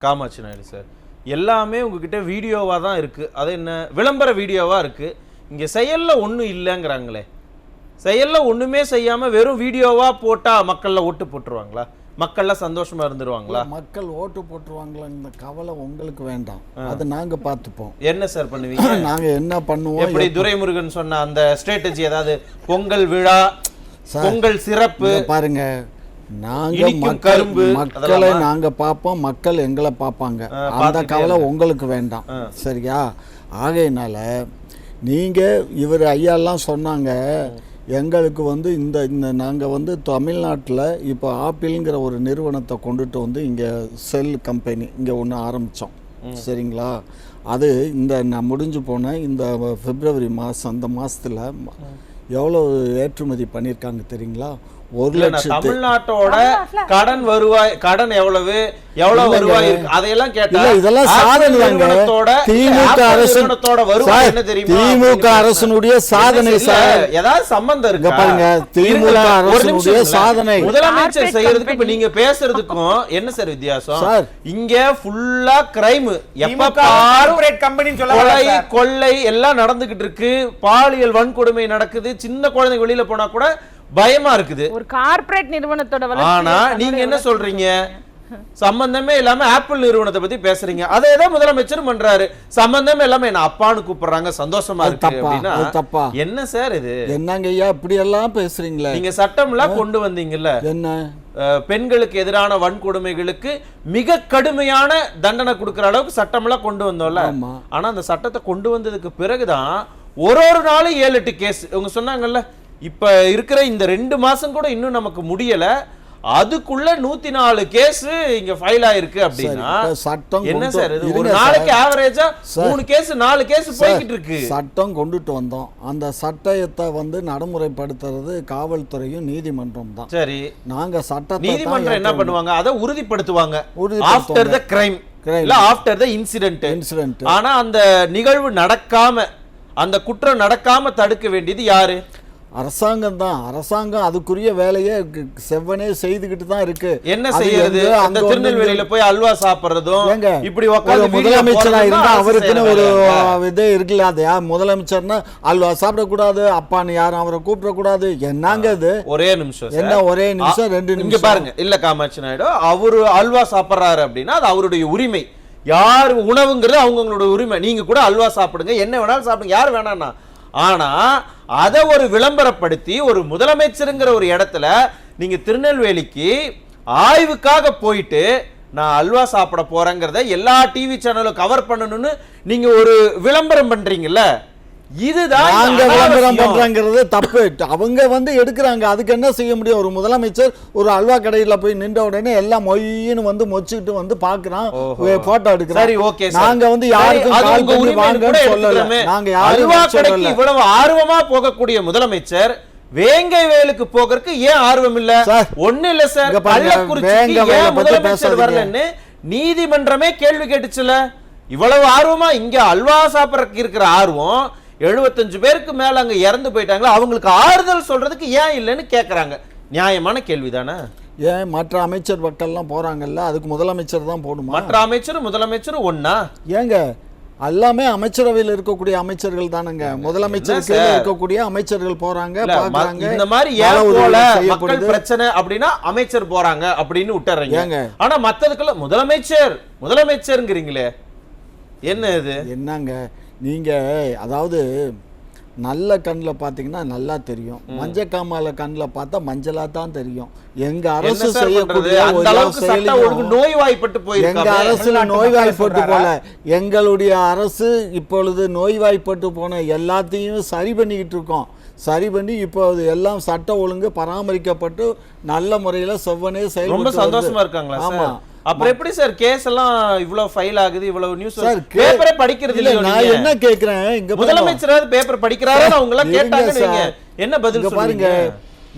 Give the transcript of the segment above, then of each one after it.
Kamakshi Naidu sir, எல்லாமே உங்ககிட்ட வீடியோவா தான் இருக்கு. அது என்ன விளம்பர வீடியோவா இருக்கு. இங்க செயல்ல ஒண்ணும் இல்லங்கறாங்களே. செயல்ல ஒண்ணுமே செய்யாம வெறும் வீடியோவா போட்டா மக்கள்ல ஓட்டு போட்டுருவாங்களா? மக்கள்ல சந்தோஷமா இருந்துருவாங்களா? மக்கள் ஓட்டு போட்டுருவாங்களான்னு கவலை உங்களுக்கு வேண்டாம். அது நாங்க பார்த்துப்போம். என்ன சார் பண்ணுவீங்க? நாங்க என்ன பண்ணுவோம்? எப்படி துரைமுருகன் சொன்ன அந்த ஸ்ட்ராட்டஜி, அதாவது பொங்கல் விழா, பொங்கல் சிறப்பு பாருங்க, நாங்க மக்களை நாங்க பார்ப்போம், மக்கள் எங்களை பார்ப்பாங்க. அந்த கவலை உங்களுக்கு வேண்டாம், சரியா? ஆகையினால நீங்க இவர் ஐயாலாம் சொன்னாங்க, எங்களுக்கு வந்து இந்த நாங்கள் வந்து தமிழ்நாட்டில் இப்போ ஆப்பிள்ங்கிற ஒரு நிறுவனத்தை கொண்டுட்டு வந்து இங்கே செல் கம்பெனி இங்கே ஒன்று ஆரம்பித்தோம், சரிங்களா? அது நான் முடிஞ்சு போன இந்த பிப்ரவரி மாதம், அந்த மாதத்தில் எவ்வளோ ஏற்றுமதி பண்ணியிருக்காங்க தெரியுங்களா? 1,00,000. தமிழ்நாட்டோட கடன் வருவாய், கடன் எவ்வளவு வருவாய் இருக்கு அதையெல்லாம் கேட்டா இதெல்லாம் சாதனை தாங்க. திமுக அரசனுடைய சாதனை சார். ஏதாவது சம்பந்தம் இருக்கு பாருங்க, திமுக அரசனுடைய சாதனை. முதலமைச்சர் செய்யறதுக்கு இப்ப நீங்க பேசுறதுக்கும் என்ன சார் வித்தியாசம்? இங்க ஃபுல்லா கிரைம், எப்ப கார்ப்பரேட் கம்பெனி கொள்ளை எல்லாம் நடந்துகிட்டு இருக்கு. பாலியல் வன்கொடுமை நடக்குது. சின்ன குழந்தைங்க வெளியில போனா கூட பயமா இருக்குது. ஒரு கார்ப்பரேட் நிறுவனத்தோட வளர்ச்சி. ஆனா நீங்க என்ன சொல்றீங்க? சம்பந்தமே இல்லாம ஆப்பிள் நிறுவனத்தை பத்தி பேசுறீங்க. அதே தான் முதலமைச்சர் பண்றாரு. சம்பந்தமே இல்லாம என்ன அப்பான்னு கூப்பிடுறாங்க, சந்தோஷமா இருக்கு அப்படின்னா தப்பா? என்ன சார் இது? என்னங்க ஐயா இப்படி எல்லாம் பேசுறீங்களே? நீங்க சட்டம்லாம் கொண்டு வந்தீங்கல்ல, என்ன பெண்களுக்கு எதிரான வன்கொடுமைகளுக்கு மிக கடுமையான தண்டனை கொடுக்கிற அளவுக்கு சட்டம்லாம் கொண்டு வந்தோம்ல. ஆனா அந்த சட்டத்தை கொண்டு வந்ததுக்கு பிறகுதான் ஒரு நாளும் 7-8 கேஸ் இவங்க சொன்னாங்கல்ல. இப்ப இருக்கிற இந்த 2 மாசம் கூட இன்னும் நமக்கு முடியல, அதுக்குள்ள 104 கேஸ் இங்க ஃபைல் ஆயிருக்கு அப்படின்னா சட்டம் என்ன சார் இது? ஒரு நாளைக்கு ஆவரேஜா 3 கேஸ் 4 கேஸ் போயிட்டு இருக்கு. சட்டம் கொண்டுட்டு வந்தோம். அந்த சட்டத்தை வந்து நடைமுறைப்படுத்துறது காவல்துறையும் நீதிமன்றம் தான். சரி, நாங்க சட்ட நீதிமன்றம் என்ன பண்ணுவாங்க? அதை உறுதிப்படுத்துவாங்க ஆஃப்டர் த கிரைம் இல்ல ஆஃப்டர் த இன்சிடென்ட். ஆனா அந்த நிகழ்வு நடக்காம, அந்த குற்றம் நடக்காம தடுக்க வேண்டியது யாரு? அரசாங்கம் தான். அரசாங்கம் அதுக்குரிய வேலையை செவ்வனே செய்துகிட்டு தான் இருக்கு. என்ன செய்யறது? அந்த திருநெல்வேலியில போய் அல்வா சாப்பிடுறதும், இப்படி முதலமைச்சரா இருந்தா அவருக்குன்னு ஒரு இதே இருக்குல்ல. அது முதலமைச்சர்னா அல்வா சாப்பிடக்கூடாது, அப்பான்னு யாரும் அவரை கூப்பிடக்கூடாது. என்னங்க இது? ஒரே நிமிஷம் என்ன, ஒரே நிமிஷம் 2 நிமிஷம் பாருங்க. இல்ல காமாட்சி நாயுடு, அவரு அல்வா சாப்பிடுறாரு அப்படின்னா அது அவருடைய உரிமை. யார் உணவுங்கிறது அவங்களோட உரிமை. நீங்க கூட அல்வா சாப்பிடுங்க, என்ன வேணாலும் சாப்பிடுங்க, யார் வேணாம்னா. ஆனா அதை ஒரு விளம்பரப்படுத்தி ஒரு முதலமைச்சருங்கிற ஒரு இடத்துல நீங்க திருநெல்வேலிக்கு ஆய்வுக்காக போயிட்டு நான் அல்வா சாப்பிட போறேங்கிறத எல்லா டிவி சேனலும் கவர் பண்ணணும்னு நீங்க ஒரு விளம்பரம் பண்றீங்கல்ல, இதுதான் விளம்பரம் பண்றாங்கிறது தப்பு. அவங்க வந்து எடுக்கிறாங்க, அதுக்கு என்ன செய்ய முடியும்? ஒரு முதலமைச்சர் ஒரு அல்வா கடையில போய் நின்ற உடனே எல்லாம் மொய்ன்னு வந்து மொச்சிட்டு வந்து பாக்குறான், போட்டோ எடுக்கிறான். நாங்க வந்து யாருக்கும் அல்வா கடைக்கு இவ்வளவு ஆர்வமா போகக்கூடிய முதலமைச்சர் வேங்கை வேலுக்கு போகிறதுக்கு ஏன் ஆர்வம் இல்ல? ஒண்ணு இல்ல சார், கள்ளக்குறிச்சிக்கு ஏன் முதலமைச்சர் வரலன்னு நீதிமன்றமே கேள்வி கேட்டுச்சுல. இவ்வளவு ஆர்வமா இங்க அல்வா சாப்பிடறதுக்கு இருக்கிற ஆர்வம் 75 பேருக்கு மேல அங்க இறந்து போயிட்டாங்களா, அவங்களுக்கு ஆறுதல் சொல்றதுக்கு ஏன் இல்லைன்னு கேக்குறாங்க. நியாயமான கேள்விதானே? ஏன் மற்ற அமைச்சர் மக்கள்லாம் போறாங்கல்ல, அதுக்கு முதலமைச்சர் தான் போடுமா? மற்ற அமைச்சர் முதலமைச்சர் ஒண்ணா? ஏங்க எல்லாமே அமைச்சரவையில் இருக்கக்கூடிய அமைச்சர்கள் தானங்க. முதலமைச்சருக்கு இருக்கக்கூடிய அமைச்சர்கள் போறாங்க, பாக்குறாங்க. இந்த மாதிரி ஏன் போல மக்கள் பிரச்சனை அப்படின்னா அமைச்சர் போறாங்க அப்படின்னு விட்டுறீங்க. ஆனா மத்ததுக்குள்ள முதலமைச்சர்ங்கிறீங்களே, என்ன இது? என்னங்க நீங்க, அதாவது நல்ல கண்ணில் பார்த்தீங்கன்னா நல்லா தெரியும், மஞ்சக்காமால கண்ணில் பார்த்தா மஞ்சளா தான் தெரியும். எங்க அரசு செய்யக்கூடிய நோய்வாய்ப்பட்டு போய், எங்க அரசுல நோய்வாய்ப்பட்டு போல, எங்களுடைய அரசு இப்பொழுது நோய்வாய்ப்பட்டு போன எல்லாத்தையும் சரி பண்ணிக்கிட்டு இருக்கோம். சரி பண்ணி இப்போ எல்லாம் சட்ட ஒழுங்கு பராமரிக்கப்பட்டு நல்ல முறையில செவ்வனே செயல்பட்டு ரொம்ப சந்தோஷமா இருக்காங்களா? ஆமா. அப்புறம் எப்படி சார் கேஸ் எல்லாம் இவ்வளவு ஃபைல் ஆகுது? இவ்வளவு நியூஸ் பேப்பரே படிக்கிறது இல்ல. நான் என்ன கேக்குறேன், இங்க முதலமைச்சர் பேப்பர் படிக்கிறாரு, அவங்க எல்லாம் கேட்டாங்க, நீங்க என்ன பதில் பாருங்க?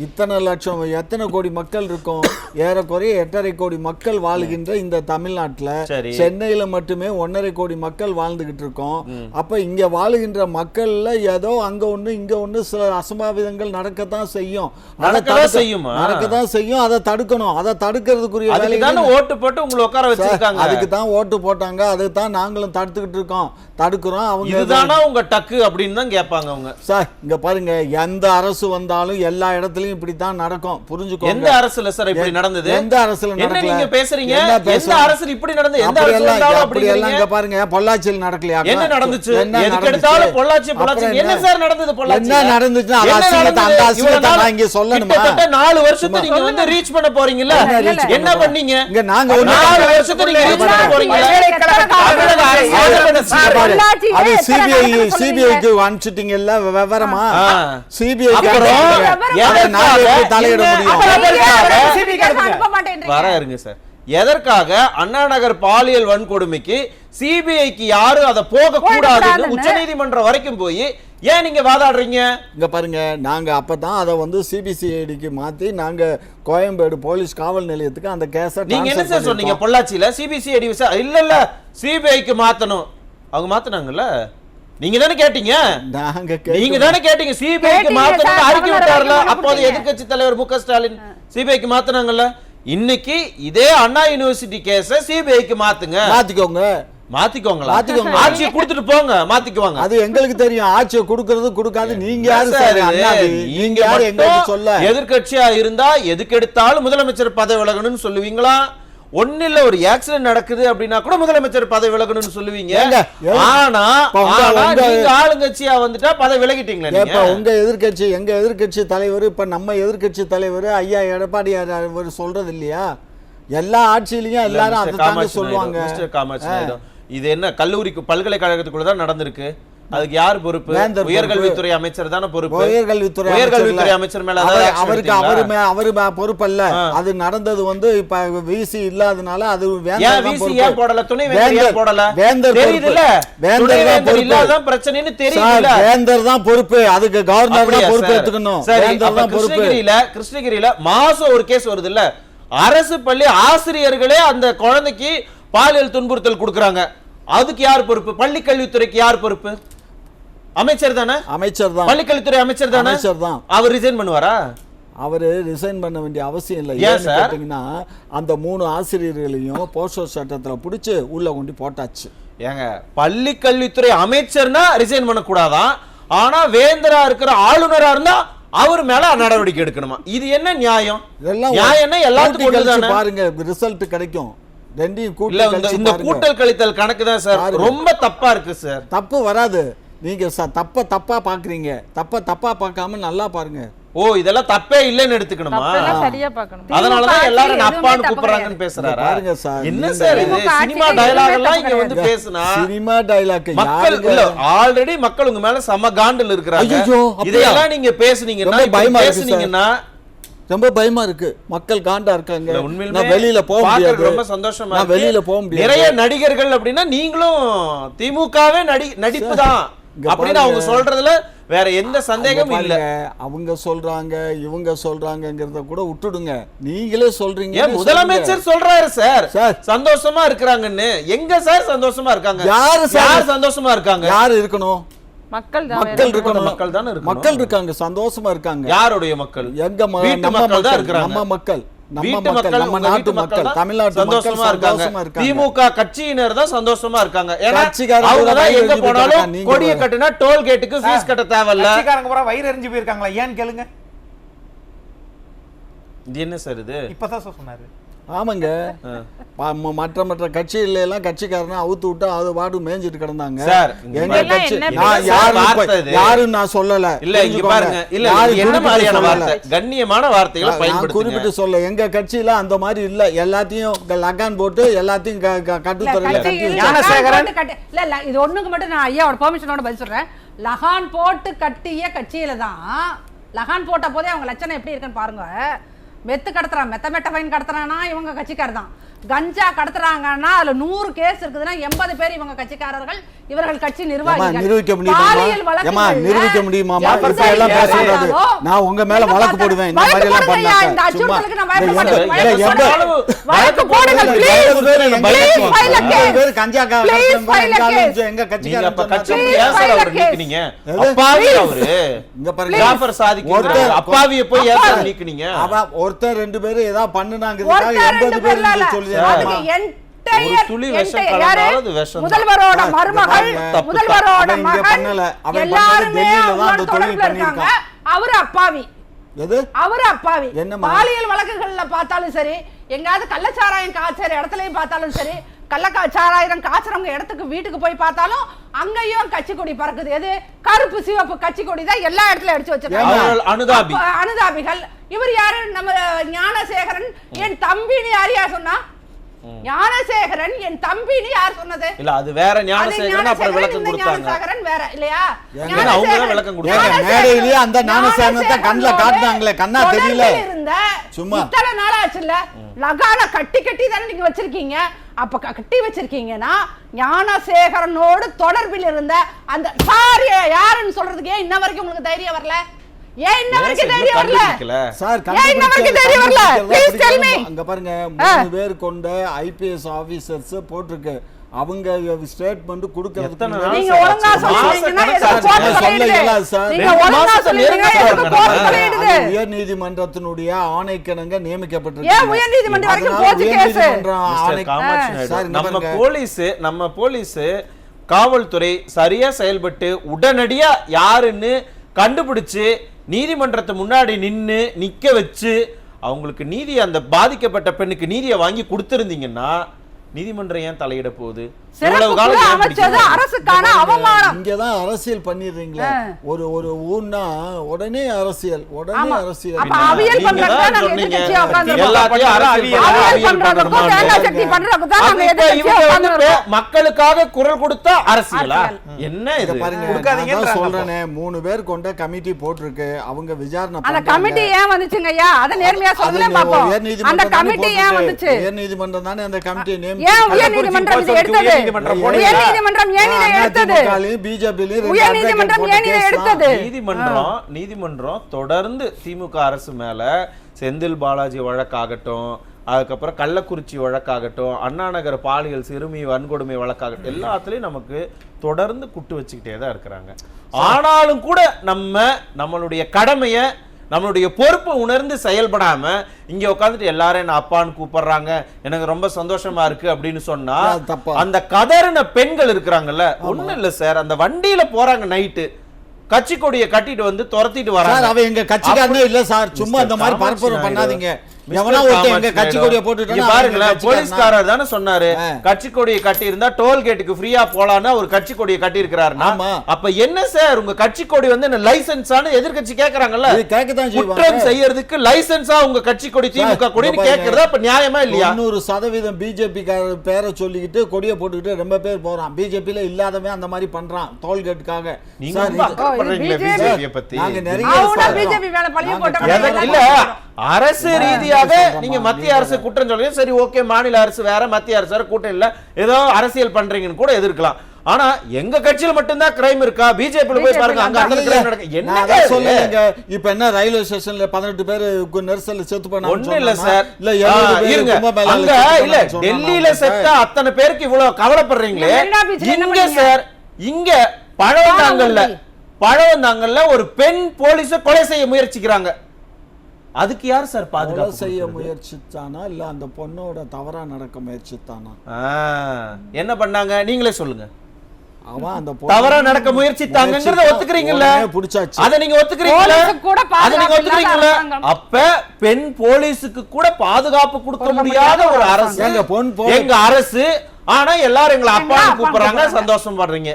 இத்தனை லட்சம், எத்தனை கோடி மக்கள் இருக்கும். ஏறக்குறைய 8.5 கோடி மக்கள் வாழுகின்ற இந்த தமிழ்நாட்டுல சரி. சென்னையில மட்டுமே 1.5 கோடி மக்கள் வாழ்ந்துகிட்டு இருக்கோம். அப்ப இங்க வாழுகின்ற மக்கள்ல ஏதோ அங்க ஒண்ணு இங்க ஒண்ணு சில அசம்பாவிதங்கள் நடக்கத்தான் செய்யும். நடக்கத்தான் செய்யும். அதை தடுக்கணும். அதை தடுக்கிறதுக்குரிய வேலைக்கு ஓட்டு போட்டு உங்களை உட்கார வச்சிருக்காங்க. அதுக்கு தான் ஓட்டு போட்டாங்க. அதுக்கு தான் நாங்களும் தடுத்துக்கிட்டு இருக்கோம், தடுக்கிறோம். அவங்க இதுதானா உங்க டக்கு அப்படின்னு தான் கேட்பாங்க அவங்க. சார் இங்க பாருங்க, எந்த அரசு வந்தாலும் எல்லா இடத்துலயும் இப்படித்தான் நடக்கும், புரிஞ்சுக்கோங்க. எந்த அரசுல சார் இப்படி நடந்தது? எந்த அரசுல நடக்கல? நீங்க பேசுறீங்க எந்த அரசு இப்படி நடந்தது? எந்த அரசு வந்தாலும் அப்படி எல்லாம் இங்க பாருங்க, பொள்ளாச்சியில் நடக்கலையா? என்ன நடந்துச்சு? எதுக்கு எடுத்தாலும் பொள்ளாச்சி பொள்ளாச்சி. என்ன சார் நடந்தது பொள்ளாச்சி? என்ன நடந்துச்சு? அந்த அசிங்கத்தை நான் இங்க சொல்லணுமா? கிட்டத்தட்ட 4 வருஷத்துக்கு நீங்க வந்து ரீச் பண்ண போறீங்கல்ல, என்ன பண்ணீங்க? இங்க நாங்க 4 வருஷத்துக்கு நீங்க ரீச் பண்ண போறீங்க. அது சிபிஐக்கு அனுப்பிச்சிட்டீங்க இல்ல விவரமா? சிபிஐ தலையிட முடியும். வர இருங்க சார். எதற்காக அண்ணா நகர் பாலியல் வன்கொடுமைக்கு சிபிஐக்கு யாரும் அதை போக கூடாதுன்னு உச்சநீதிமன்றம் வரைக்கும் போய் ஏன் நீங்க வாதாடுறீங்க? இங்க பாருங்க, நாங்க அப்பதான் அதை வந்து சிபிசிஐடிக்கு மாத்தி நாங்க கோயம்பேடு போலீஸ் காவல் நிலையத்துக்கு அந்த கேஸை நீங்க என்ன சார் சொன்னீங்க? பொள்ளாச்சியில சிபிசிஐடி இல்ல சிபிஐக்கு மாத்தணும். அவங்க மாத்தினாங்கல்ல, நீங்க தானே கேட்டீங்க? நீங்க தானே கேட்டீங்க சிபிஐக்கு மாத்தணும் அறிக்கை விட்டார்ல அப்போது எதிர்க்கட்சி தலைவர் மு க ஸ்டாலின். சிபிஐக்கு மாத்தினாங்கல்ல. இன்னைக்கு இதே அண்ணா யூனிவர்சிட்டி கேஸ சிபிஐக்கு மாத்துங்க. மாத்திக்கோங்களா? ஆட்சியை கொடுத்துட்டு போங்க, மாத்திக்குவாங்க. அது எங்களுக்கு தெரியும். ஆட்சியை கொடுக்கிறது கொடுக்காது நீங்க யாரு சார்? நீங்க எங்களுக்கு சொல்ல எதிர்க்கட்சியா இருந்தா எதுக்கு எடுத்தாலும் முதலமைச்சர் பதவி விலகணும்னு சொல்லுவீங்களா? ஒண்ணு இல்ல, ஒரு ஆக்சிடென்ட் நடக்குது அப்படின்னா கூட முதலமைச்சர் பதவி விலகணும்னு சொல்லுவீங்க. ஆனா நீங்க ஆளுங்கட்சியா வந்துட்டா பதவி விலகிட்டீங்களா? இப்ப உங்க எதிர்க்கட்சி எங்க எதிர்க்கட்சி தலைவர், இப்ப நம்ம எதிர்க்கட்சி தலைவர் ஐயா எடப்பாடி சொல்றது இல்லையா? எல்லா ஆட்சியிலயும் எல்லாரும் அதை சொல்லுவாங்க. இது என்ன கல்லூரிக்கு பல்கலைக்கழகத்துக்குள்ள தான் நடந்திருக்கு. அதுக்கு யார் பொறுப்பு? உயர்கல்வித்துறை அமைச்சர் தானே பொறுப்பு. உயர்கல்வித்துறை அமைச்சர் மேல அவரு பொறுப்பு அல்ல. அது நடந்தது வந்து இப்ப விசி இல்லாதனால அது ஏன் போடல? துணைவேந்தர் போடல. வேந்தர் இல்லாதான் பிரச்சனைன்னு தெரியல. வேந்தர் தான் பொறுப்பு. அதுக்கு கவர்னர் தான் பொறுப்பு எடுத்துக்கணும். கிருஷ்ணகிரியில மாசம் ஒரு கேஸ் வருது இல்ல, அரசு பள்ளி ஆசிரியர்களே அந்த குழந்தைக்கு பாலியல் துன்புறுத்தல் கொடுக்கறாங்க. அதுக்கு யார் பொறுப்பு? பள்ளி கல்வித்துறைக்கு யார் பொறுப்பு? அமைச்சர் தானே. அமைச்சர் தான். பள்ளிக்கல்வித்துறை அமைச்சர் தானே. அவர் ரிசைன் பண்ணுவாரா? அவரு ரிசைன் பண்ண வேண்டிய அவசியம் இல்லை. ஏன்னு கேட்டீங்கன்னா அந்த 3 ஆசிரியர்களையும் போஷோ சட்டத்துல புடிச்சு உள்ள கொண்டு போட்டாச்சு. ஏங்க, பள்ளி கல்வித்துறை அமைச்சர்னா ரிசைன் பண்ண கூடாதான், ஆனா வேந்தரா இருக்கிற ஆளுநரா இருந்தா அவர் மேல நடவடிக்கை எடுக்கணுமா? இது என்ன நியாயம்? நியாயம்னா எல்லாத்துக்கும் பாருங்க ரிசல்ட் கிடைக்கும். இந்த கூட்டல் கழித்தல் கணக்கு தான் சார் ரொம்ப தப்பா இருக்கு சார். தப்பு வராது. நீங்க தப்பா பாக்குறீங்க. தப்பா பார்க்காம நல்லா பாருங்க. ஓ, இதெல்லாம் தப்பே இல்லன்னு எடுத்துக்கணுமா? அதனாலதான் எல்லாரும் அப்பான்னு கூப்பிடுறாங்கன்னு பேசுறாரா? பாருங்க சார், என்ன சார் இது சினிமா டயலாக் எல்லாம் இங்க வந்து பேசுனா? சினிமா டயலாக் மக்கள் இல்ல, ஆல்ரெடி மக்கள் உங்க மேல சம காண்டில் இருக்காங்க. இதெல்லாம் நீங்க பேசுனீங்கன்னா ரொம்ப பயமா இருக்கு. மக்கள் காண்டா இருக்காங்க. நான் வெளியில போக முடியாது. ரொம்ப சந்தோஷமா நான் வெளியில போக முடியாது. நிறைய நடிகர்கள் அப்படின்னா நீங்களும் திமுகவே நடிப்பு தான் அப்படின்னு அவங்க சொல்றதுல வேற எந்த சந்தேகமும் இல்ல. அவங்க சொல்றாங்க இவங்க சொல்றாங்கங்கறத கூட விட்டுடுங்க. நீங்களே சொல்றீங்க. முதலமைச்சர் சொல்றாரு சார் சந்தோஷமா இருக்காங்கன்னு. எங்க சார் சந்தோஷமா இருக்காங்க? யார் சந்தோஷமா இருக்காங்க? யார் இருக்கணும்? மக்கள் இருக்கணும். மக்கள் தானே இருக்கணும். மக்கள் இருக்காங்க, சந்தோஷமா இருக்காங்க. யாருடைய மக்கள்? எங்க மக்கள் தான் இருக்காங்க. நம்ம மக்கள், நம்ம நாட்டு மக்கள், தமிழ்நாட்டு சந்தோஷமா இருக்காங்க. திமுக கட்சியினர் தான் சந்தோஷமா இருக்காங்க. ஏன்னா அவங்க தான் எங்க போனாலும் கொடியை கட்டினா டோல் கேட்டுக்கு ஃபீஸ் கட்ட தேவையில்ல. கட்சிக்காரங்க பூரா வயிறு எரிஞ்சு போயிருக்காங்களா ஏன்னு கேளுங்க. இது என்ன சார் இது? இப்பதான் சொன்னாரு. ஆமாங்க, மற்ற கட்சியில எல்லாம் கட்சிக்காரனை அவுத்து விட்டு அது வாடு மேய்ஞ்சிட்டு கிடந்தாங்க. எங்க கட்சி யாரும் நான் சொல்லல. இல்ல இங்க பாருங்க, இல்ல என்ன மாதிரியான வார்த்தை, கண்ணியமான வார்த்தைகளை பயன்படுத்துங்க. குறிப்பிட்டு சொல்ல எங்க கட்சியில அந்த மாதிரி இல்ல. எல்லாத்தையும் லகான் போட்டு எல்லாத்தையும் கட்டுத்துறையில இல்ல. இது ஒண்ணுக்கு மட்டும் நான் ஐயாவோட பெர்மிஷனோட பதில் சொல்றேன். லகான் போட்டு கட்டிய கட்சியில தான் லகான் போட்ட போதே அவங்க லட்சணம் எப்படி இருக்குன்னு பாருங்க. மெத்து கடத்துறான், மெத்த ஃபைன் கடத்துறானா இவங்க கட்சிக்கார தான். கஞ்சா கடத்துறாங்கன்னா அதுல 100 கேஸ் இருக்குதுன்னா 80 பேர் இவங்க கட்சிக்காரர்கள், இவர்கள் கட்சி நிர்வாகிகள். நிரூபிக்க முடியுமா? பாலியல் வழக்குகள்ல நிரூபிக்க முடியுமா? எந்த இப்ப எல்லாம் கேஸ் பேசக்கூடாது. ஆனாலும் நான் உங்க மேல வழக்கு போடுவேன். இந்த மாதிரி எல்லாம் பண்ணாங்க. இந்த அச்சுறுத்தலுக்கு நான் சும்மா பயப்பட மாட்டேன். இந்த வழக்கு போடுங்க please. Please file a case. பேர் கஞ்சா Please file a case. எங்க நீங்க அப்ப கட்சிக்காரங்க கட்சி Please ஏன் சார் file a அவரை case. நீக்குனீங்க? அப்பாவி அவரு. இங்க பாருங்க. ஜாஃபர் சாதிக் ஒருத்தர் அப்பாவியை போய் ஏன் சார் நீக்குனீங்க? ஒருத்தர் 2 பேர் ஏதாவது பண்ணுனாங்கிறதுக்காக ஒருத்தர் 80 2 பேர் பேர்ல சொல்லி அதுக்கு ஒரு துளி விஷம் கலந்தாலும் அது விஷம் தான். முதல்வரோட மருமகள், தப்பு. முதல்வரோட அவன் இங்க மகன் பண்ணல. அவன் எல்லாருமே பண்ணது டெல்லியில தான் அவங்களோட அந்த தொழில் தொடர்புல இருக்காங்க. பண்ணியிருக்கான். அவரு அப்பாவி. எது? அவரு அப்பாவி. என்னம்மா? பாலியல் வழக்குகள்ல பார்த்தாலும் சரி, எங்காவது கள்ளச்சாராயம் காய்ச்சற இடத்துலயும் பார்த்தாலும் சரி, கள்ளச்சாராயம் காய்ச்சறவங்க இடத்துக்கு வீட்டுக்கு போய் பார்த்தாலும் அங்கேயும் கட்சி கொடி பறக்குது. எது? கருப்பு சிவப்பு கட்சி கொடி தான் எல்லா இடத்துலயும் அடிச்சு வச்சிருக்காங்க. அவர்கள் அனுதாபி. அப்ப அனுதாபிகள். இவர் யாரு? நம்ம ஞானசேகரன் என் தம்பின்னு யாரையா சொன்னா? ஞானசேகரன் என் தம்பின்னு யார் சொன்னது? இல்ல அது வேற ஞானசேகரன் அப்புறம் விளக்கம் கொடுத்தாங்க. ஞானசேகரன் வேற இல்லையா? ஏன்னா அவங்க தான் விளக்கம் கொடுத்தாங்க. மேடையிலேயே அந்த ஞானசேகரனை கண்ணுல காட்டுனாங்களே, கண்ணா தெரியல. சும்மா. இத்தனை நாள் ஆச்சுல்ல, லகான கட்டி தானே நீங்க வச்சிருக்கீங்க. அப்ப கட்டி வச்சிருக்கீங்கன்னா ஞானசேகரனோடு தொடர்பில் இருந்த அந்த சார் யாருன்னு சொல்றதுக்கு ஏன் இன்ன வரைக்கும் உங்களுக்கு தைரியம் வரல? ஏன் இன்ன வரைக்கும் தைரியம் வரல? சார் ஏன் இன்ன வரைக்கும் தைரியம் வரல? Please tell me. அங்க பாருங்க 3 பேர் கொண்ட ஐபிஎஸ் ஆபீசர்ஸ் போட்டுருக்கு. அவங்க ஸ்டேட்மென்ட் கொடுக்கிறதுக்கு நீங்க ஒழுங்கா சொல்றீங்கன்னா ஏதோ கோர்ட் தலையிடுது. நீங்க ஒழுங்கா சொல்றீங்க ஏதோ கோர்ட் தலையிடுது. உயர் நீதிமன்றத்தினுடைய ஆணைக்கிணங்க நியமிக்கப்பட்டிருக்கு. ஏன் உயர் நீதிமன்றம் வரைக்கும் போச்சு கேஸ்? நம்ம போலீஸ் காவல்துறை சரியா செயல்பட்டு உடனடியா யாருன்னு கண்டுபிடிச்சு நீதிமன்றத்தை முன்னாடி நிக்க வச்சு அவங்களுக்கு நீதி, அந்த பாதிக்கப்பட்ட பெண்ணுக்கு நீதியை வாங்கி கொடுத்திருந்தீங்கன்னா நீதிமன்றம் ஏன் தலையிட போகுது? அரசுக்கான அவமானம். இங்கதான் அரசியல் பண்ணிடுறீங்களா? ஒரு ஊர்னா உடனே அரசியல். அப்ப அவியல் பண்றதுக்கு நாங்க எதிர்க்கட்சியா உட்கார்ந்திருக்கோம். மக்களுக்காக குரல் கொடுத்தா அரசியலா? என்ன இது? பாருங்க, சொல்றேனே 3 பேர் கொண்ட கமிட்டி போட்டிருக்கு. அவங்க விசாரணை அந்த கமிட்டி ஏன் வந்துச்சுங்க ஐயா? அத நேர்மையா சொல்லுங்க பாப்போம். அந்த கமிட்டி ஏன் வந்துச்சு? உயர் நீதிமன்றம் தானே அந்த கமிட்டியை ஏன் உயர் நீதிமன்றம் இதை எடுத்தது? உயர் நீதிமன்றம் ஏன் இதை எடுத்தது? உயர் நீதிமன்றம் ஏன் இதை எடுத்தது? நீதிமன்றம் தொடர்ந்து திமுக அரசு மேல செந்தில் பாலாஜி வழக்காகட்டும், அதுக்கப்புறம் கள்ளக்குறிச்சி வழக்காகட்டும், அண்ணா நகர் பாலியல் சிறுமி வன்கொடுமை வழக்காகட்டும், எல்லாத்துலயும் நமக்கு தொடர்ந்து குட்டு வச்சுக்கிட்டே தான் இருக்கிறாங்க. ஆனாலும் கூட நம்மளுடைய கடமையை, நம்மளுடைய பொறுப்பை உணர்ந்து செயல்படாம இங்க உட்காந்துட்டு எல்லாரும் என்ன அப்பான்னு கூப்பிடுறாங்க, எனக்கு ரொம்ப சந்தோஷமா இருக்கு அப்படின்னு சொன்னா அந்த கதறின பெண்கள் இருக்கிறாங்கல்ல, ஒண்ணும் இல்ல சார், அந்த வண்டியில போறாங்க நைட்டு, கட்சி கொடியை கட்டிட்டு வந்து துரத்திட்டு வராங்க. அவ எங்க கட்சிக்காரனே இல்ல சார், சும்மா இந்த மாதிரி பரப்புரை பண்ணாதீங்க. போலீஸ்காரர் தானே சொன்னாரு கட்சி கொடியை கட்டி இருந்தா டோல் கேட்டுக்கு ஃப்ரீயா போலான்னு ஒரு கட்சி கொடியை கட்டி இருக்காருன்னா, அப்ப என்ன சார் உங்க கட்சி கொடி வந்து லைசன்ஸான எதிர்கட்சி கேக்குறாங்கல்ல, குற்றம் செய்யறதுக்கு லைசன்ஸா உங்க கட்சி கொடி திமுக கொடின்னு கேக்குறதா அப்ப நியாயமா இல்லையா? 100% பிஜேபி பேரை சொல்லிக்கிட்டு கொடியை போட்டுக்கிட்டு ரொம்ப பேர் போறான். பிஜேபியில இல்லாதவன் அந்த மாதிரி பண்றான் டோல்கேட்டுக்காக. இல்ல அரசு ரீதியாக நீங்க மத்திய அரசு குற்றம் சொல்றீங்க, சரி ஓகே, மாநில அரசு வேற மத்திய அரசு வேற கூட்டம் இல்ல, ஏதோ அரசியல் பண்றீங்கன்னு கூட எதிர்க்கலாம். ஆனா எங்க கட்சியில மட்டும்தான் கிரைம் இருக்கா? பிஜேபில போய் பாருங்க, அங்க அந்த கிரைம் நடக்குது. என்ன சொல்லுங்க, இப்ப என்ன ரயில்வே ஸ்டேஷன்ல 18 பேர் நெரிசல்ல செத்து போனாங்க. ஒண்ணு இல்ல சார், இல்ல இருங்க, அங்க இல்ல டெல்லியில செத்த அத்தனை பேருக்கு இவ்வளவு கவலைப்படுறீங்களே, இங்க சார் இங்க பழவந்தாங்கல்ல ஒரு பெண் போலீஸ கொலை செய்ய முயற்சிக்கிறாங்க. அதுக்கு யார் சார் பாதுகாப்பு செய்ய முயற்சித்தானா இல்ல அந்த பொண்ணோட தவறா நடக்க முயற்சித்தானா? என்ன பண்ணாங்க நீங்களே சொல்லுங்க. அவன் அந்த தவறா நடக்க முயற்சித்தாங்கங்கறத ஒத்துக்கிறீங்கல்ல? புடிச்சாச்சு. அத நீங்க ஒத்துக்கிறீங்கல? அத நீங்க ஒத்துக்கிறீங்கல? அப்ப பெண் போலீஸ்க்கு கூட பாதுகாப்பு கொடுக்க முடியாத ஒரு அரசு எங்க அரசு. ஆனா எல்லாரும் எங்களை அப்பான்னு கூப்பிடுறாங்க, சந்தோஷம் பண்றீங்க.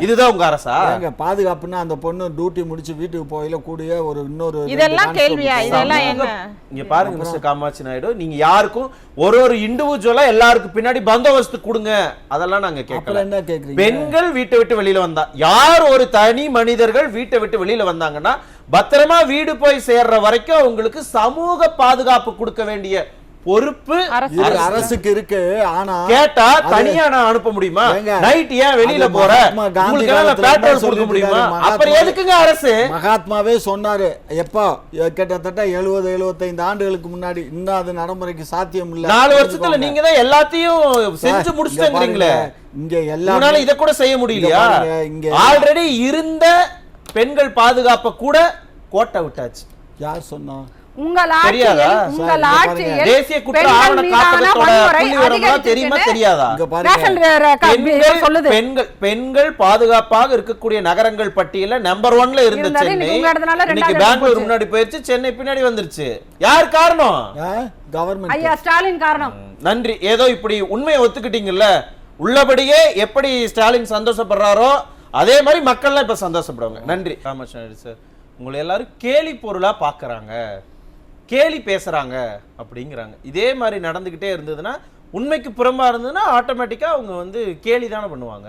இதுதான் உங்க அரசா? பாதுகாப்புன்னா அந்த பொண்ணு டியூட்டி முடிச்சு வீட்டுக்கு போயில கூடிய ஒரு இன்னொரு இதெல்லாம் கேள்வியா? இதெல்லாம் என்ன? இங்க பாருங்க மிஸ்டர் காமாட்சி நாயுடு, நீங்க யாருக்கும் ஒரு இண்டிவிஜுவலா எல்லாருக்கும் பின்னாடி பந்தோபஸ்து கொடுங்க, அதெல்லாம் நாங்க கேட்கல. என்ன கேக்குறீங்க? பெண்கள் வீட்டை விட்டு வெளியில வந்தா, யார் ஒரு தனி மனிதர்கள் வீட்டை விட்டு வெளியில வந்தாங்கன்னா பத்திரமா வீடு போய் சேர்ற வரைக்கும் அவங்களுக்கு சமூக பாதுகாப்பு கொடுக்க வேண்டிய பொறுப்பு இது அரசுக்கு இருக்கு. ஆனா கேட்டா தனியா நான் அனுப்ப முடியுமா? நைட் ஏன் வெளியில போற? உங்களுக்கு எல்லாம் பெட்ரோல் கொடுக்க முடியுமா? அப்புறம் எதுக்குங்க அரசு? மகாத்மாவே சொன்னாரு எப்போ கிட்டத்தட்ட 70-75 ஆண்டுகளுக்கு முன்னாடி. இன்னும் அது நடைமுறைக்கு சாத்தியம் இல்ல. 4 வருஷத்துல நீங்க தான் எல்லாத்தையும் செஞ்சு முடிச்சிட்டீங்களே. இங்க எல்லாரும் உங்களால இத கூட செய்ய முடியலையா? ஆல்ரெடி இருந்த பெண்கள் பாதுகாப்ப கூட கோட்டை விட்டாச்சு. யார் சொன்னா? உங்கள் ஆட்சியில் தேசிய குற்ற ஆவண காப்பகத்தோட புள்ளிவிவரம்லாம் தெரியுமா தெரியாதா? பெண்கள் பாதுகாப்பாக இருக்கக்கூடிய நகரங்கள் பட்டியல நம்பர் 1ல இருந்த சென்னை இன்னைக்கு பெங்களூர் முன்னாடி போயிருச்சு, சென்னை பின்னாடி வந்துருச்சு. யார் காரணம்? கவர்மெண்ட். ஐயா ஸ்டாலின் காரணம். நன்றி. ஏதோ இப்படி உண்மையை ஒத்துக்கிட்டீங்கல்ல, உள்ளபடியே எப்படி ஸ்டாலின் சந்தோஷப்படுறாரோ அதே மாதிரி மக்கள்லாம் இப்ப சந்தோஷப்படுவாங்க. நன்றி. ராமகிருஷ்ணன் சார், உங்களை எல்லாரும் கேலி பொருளா பாக்குறாங்க, கேலி பேசுறாங்க அப்படிங்கிறாங்க. இதே மாதிரி நடந்துகிட்டே இருந்ததுன்னா, உண்மைக்கு புறம்பா இருந்ததுன்னா ஆட்டோமேட்டிக்கா அவங்க வந்து கேலி தானே பண்ணுவாங்க.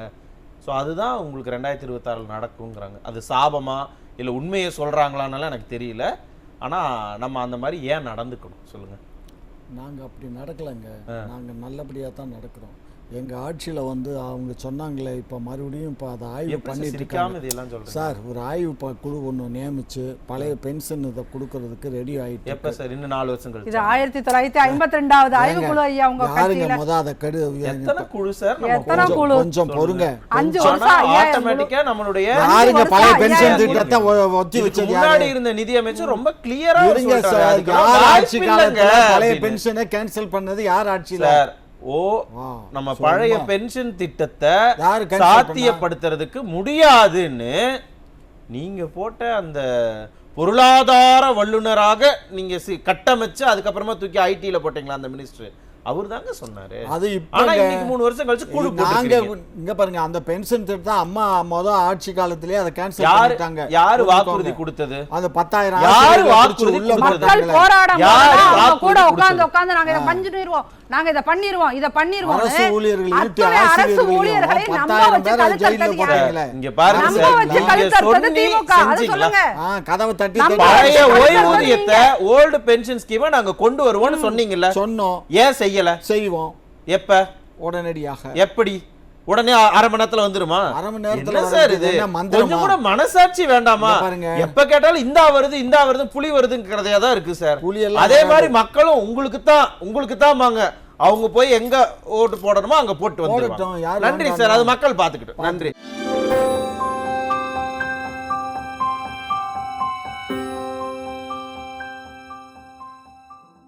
ஸோ அதுதான் உங்களுக்கு 2026 நடக்குங்கிறாங்க. அது சாபமா இல்லை உண்மையை சொல்றாங்களான்னாலும் எனக்கு தெரியல. ஆனா நம்ம அந்த மாதிரி ஏன் நடந்துக்கணும் சொல்லுங்க? நாங்க அப்படி நடக்கலைங்க. நாங்க நல்லபடியா தான் நடக்கிறோம். எங்க ஆட்சியில வந்து அவங்க சொன்னாங்களே, இப்ப மறுபடியும் இப்ப அதை ஆய்வு பண்ணிட்டு இருக்காங்க சார். ஒரு ஆய்வு குழு ஒன்று நியமிச்சு பழைய பென்ஷன் இதை கொடுக்கறதுக்கு ரெடி ஆயிட்டு. எப்ப சார்? இன்னும் 4 வருஷங்கள். இது 1952வது ஆய்வு குழு ஐயா. உங்க யாருங்க முத அதை கெடு? எத்தனை குழு சார்? எத்தனை குழு? கொஞ்சம் பொறுங்க. 5 வருஷம் ஆட்டோமேட்டிக்கா நம்மளுடைய யாருங்க பழைய பென்ஷன் திட்டத்தை ஒத்தி வச்சது? முன்னாடி இருந்த நிதி அமைச்சர் ரொம்ப கிளியரா இருங்க சார். யார் ஆட்சி காலத்துல பழைய பென்ஷனை கேன்சல் பண்ணது? யார் ஆட்சியில? நம்ம பழைய பென்ஷன் திட்டத்தை சாத்தியப்படுத்துறதுக்கு முடியாதுன்னு நீங்க போட்ட அந்த பொருளாதார வல்லுநராக நீங்க கட்டமைச்சு அதுக்கப்புறமா தூக்கி ஐடில போட்டீங்களா அந்த மினிஸ்டர்? அவர் தாங்க சொன்னாரு. அது ஆனா இன்னைக்கு 3 வருஷம் கழிச்சு குழு போட்டாங்க. இங்க பாருங்க, அந்த பென்ஷன் திட்டம் அம்மா ஆட்சி காலத்திலே அதை கேன்சல் பண்ணிட்டாங்க. யாரு வாக்குறுதி கொடுத்தது? அந்த 10,000 யாரு வாக்குறுதி கொடுத்தது? மக்கள் போராடும் கூட உட்கார்ந்து நாங்க இத பண்ணிடுவோம், நாங்க இத பண்ணிடுவோம். அரசு ஊழியர்கள் அரசு ஊழியர்களை நம்ப வச்சு கழுத்தறது யாரு? இங்க பாருங்க நம்ப வச்சு கழுத்தறது திமுக. அது சொல்லுங்க. கதவை தட்டி பழைய ஓய்வூதியத்தை ஓல்டு பென்ஷன் ஸ்கீமை நாங்க கொண்டு வருவோம்னு சொன்னீங்கல்ல, சொன்னோம். ஏன் செய்யல? செய்வோம். எப்ப? உடனடியாக. எப்படி? உடனே அரை மணி நேரத்துல வந்துருமா? அரை மணி நேரத்துல சார் இது கொஞ்சம் கூட மனசாட்சி வேண்டாமா? எப்ப கேட்டாலும் இந்தா வருது புலி வருதுங்கிறதே தான் இருக்கு சார். அதே மாதிரி மக்களும் உங்களுக்கு தான் வாங்க, அவங்க போய் எங்க ஓட்டு போடணுமோ அங்க போட்டு வந்துருவாங்க. நன்றி சார், அது மக்கள் பாத்துக்கிட்டோம். நன்றி.